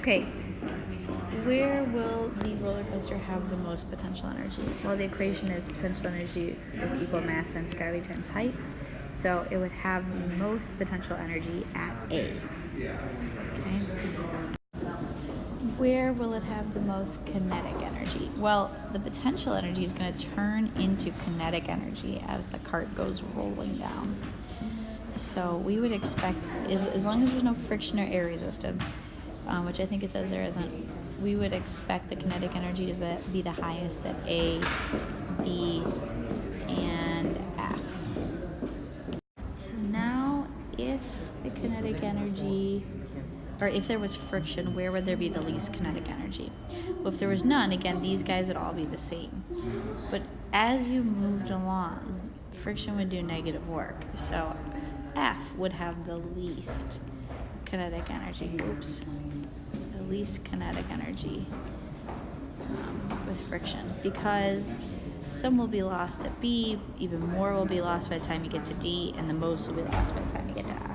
Okay, where will the roller coaster have the most potential energy? Well, the equation is potential energy is equal mass times gravity times height. So it would have the most potential energy at A. Okay. Where will it have the most kinetic energy? Well, the potential energy is going to turn into kinetic energy as the cart goes rolling down. So we would expect, as long as there's no friction or air resistance, which I think it says there isn't, we would expect the kinetic energy to be the highest at A, B, and F. So now, if the kinetic energy, or if there was friction, where would there be the least kinetic energy? Well, if there was none, again, these guys would all be the same. But as you moved along, friction would do negative work. So F would have the least kinetic energy. The least kinetic energy with friction, because some will be lost at B, even more will be lost by the time you get to D, and the most will be lost by the time you get to F.